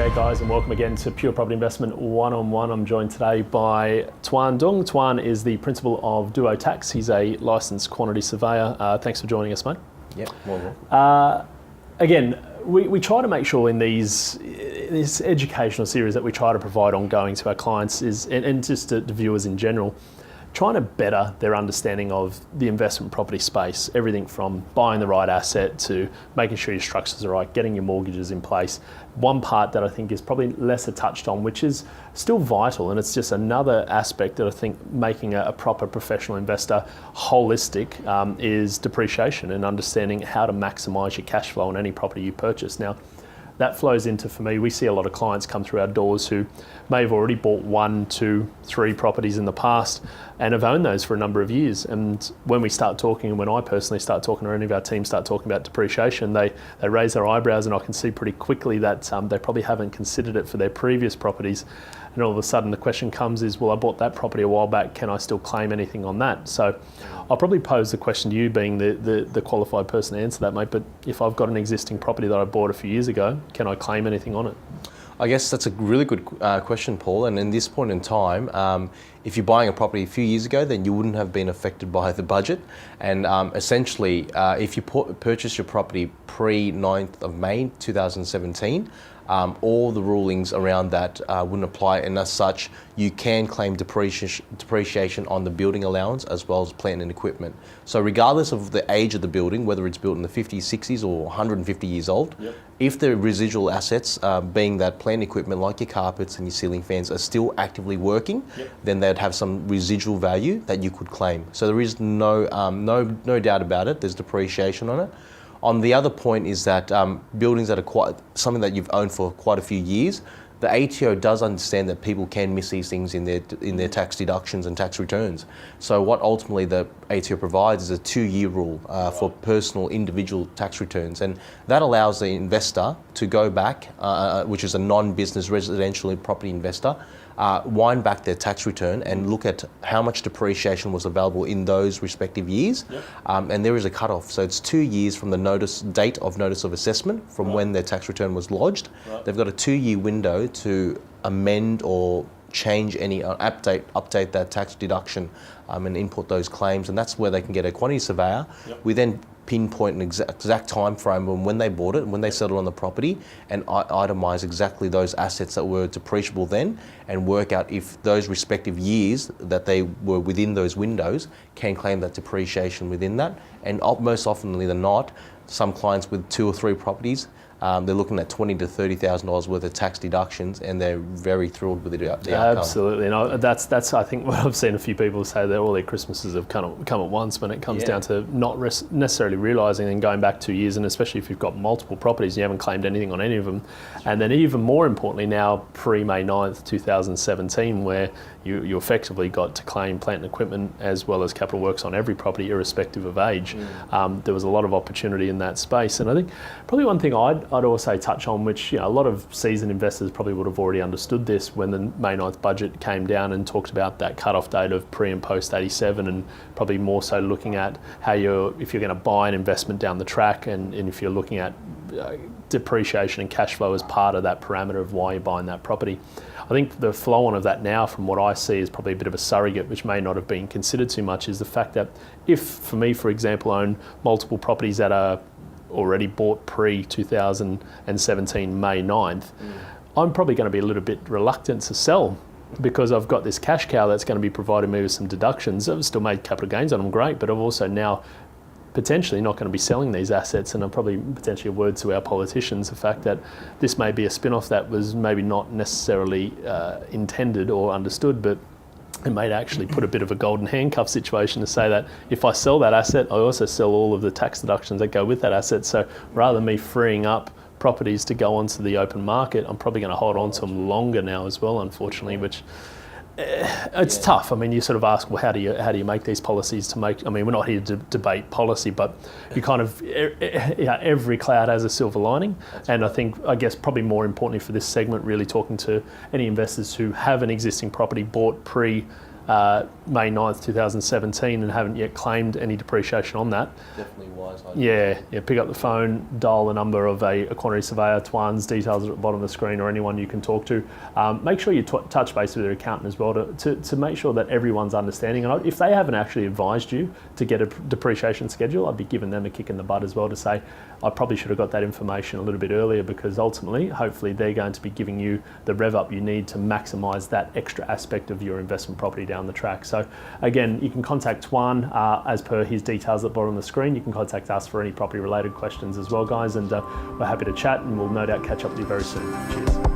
G'day guys, and welcome again to Pure Property Investment One-on-One. I'm joined today by Tuan Dung. Tuan is the principal of Duo Tax. He's a licensed quantity surveyor. Thanks for joining us, mate. Yep, welcome. Again, we try to make sure in this educational series that we try to provide ongoing to our clients and just to viewers in general, trying to better their understanding of the investment property space, everything from buying the right asset to making sure your structures are right, getting your mortgages in place. One part that I think is probably lesser touched on, which is still vital, and it's just another aspect that I think making a proper professional investor holistic is depreciation and understanding how to maximise your cash flow on any property you purchase. Now, that flows into, for me, we see a lot of clients come through our doors who may have already bought 1, 2, 3 properties in the past and have owned those for a number of years. And when we start talking, and when I personally start talking, or any of our team start talking about depreciation, they raise their eyebrows, and I can see pretty quickly that they probably haven't considered it for their previous properties. And all of a sudden the question comes is, well, I bought that property a while back, can I still claim anything on that? So I'll probably pose the question to you, being the qualified person to answer that, mate, but if I've got an existing property that I bought a few years ago, can I claim anything on it? I guess that's a really good question, Paul. And in this point in time, if you're buying a property a few years ago, then you wouldn't have been affected by the budget. And essentially, if you purchase your property pre-9th of May 2017, all the rulings around that wouldn't apply, and as such, you can claim depreciation on the building allowance as well as plant and equipment. So regardless of the age of the building, whether it's built in the 50s, 60s or 150 years old, yep, if the residual assets, being that plant equipment like your carpets and your ceiling fans, are still actively working, yep, then they'd have some residual value that you could claim. So there is no doubt about it, there's depreciation on it. On the other point is that buildings that are something that you've owned for quite a few years, the ATO does understand that people can miss these things in their tax deductions and tax returns. So what ultimately the ATO provides is a 2-year rule for personal individual tax returns, and that allows the investor to go back, which is a non-business residential property investor, wind back their tax return and look at how much depreciation was available in those respective years. Yep. And there is a cutoff. So it's 2 years from the date of notice of assessment from when their tax return was lodged. Right. They've got a 2-year window to amend or change any, update that tax deduction and input those claims. And that's where they can get a quantity surveyor. Yep. We then pinpoint an exact time frame when they bought it and when they settled on the property, and itemise exactly those assets that were depreciable then, and work out if those respective years that they were within those windows can claim that depreciation within that. And most often than not, some clients with 2 or 3 properties, they're looking at $20,000 to $30,000 worth of tax deductions, and they're very thrilled with the outcome. Absolutely, and that's I think what I've seen a few people say, that all their Christmases have come at once when it comes down to not necessarily realising and going back 2 years, and especially if you've got multiple properties and you haven't claimed anything on any of them. And then even more importantly now, pre-May 9th 2017, where you effectively got to claim plant and equipment as well as capital works on every property irrespective of age. There was a lot of opportunity in that space, and I think probably one thing I'd also touch on, which a lot of seasoned investors probably would have already understood this when the May 9th budget came down and talked about that cut-off date of pre and post 87, and probably more so looking at how if you're going to buy an investment down the track, and if you're looking at depreciation and cash flow as part of that parameter of why you're buying that property. I think the flow on of that now, from what I see, is probably a bit of a surrogate, which may not have been considered too much, is the fact that if, for me, for example, own multiple properties that are already bought pre-2017 May 9th, I'm probably going to be a little bit reluctant to sell, because I've got this cash cow that's going to be providing me with some deductions. I've still made capital gains on them, great, but I've also now potentially not going to be selling these assets, and I'm probably potentially a word to our politicians, the fact that this may be a spin-off that was maybe not necessarily intended or understood, but it may actually put a bit of a golden handcuff situation to say that if I sell that asset, I also sell all of the tax deductions that go with that asset. So rather than me freeing up properties to go onto the open market, I'm probably going to hold on to them longer now as well, unfortunately, which it's tough. I mean, you sort of ask, well, how do you make these policies to make? I mean, we're not here to debate policy, but you kind of every cloud has a silver lining. And I guess probably more importantly for this segment, really talking to any investors who have an existing property bought pre May 9th, 2017 and haven't yet claimed any depreciation on that, Definitely wise idea. yeah, pick up the phone, dial the number of a quantity surveyor, Twan's details at the bottom of the screen, or anyone you can talk to. Make sure you touch base with your accountant as well to make sure that everyone's understanding. And if they haven't actually advised you to get a depreciation schedule, I'd be giving them a kick in the butt as well to say, I probably should have got that information a little bit earlier, because ultimately, hopefully, they're going to be giving you the rev up you need to maximise that extra aspect of your investment property down the track. So again, you can contact Twan as per his details at the bottom of the screen. You can contact us for any property related questions as well, guys, and we're happy to chat, and we'll no doubt catch up with you very soon. Cheers.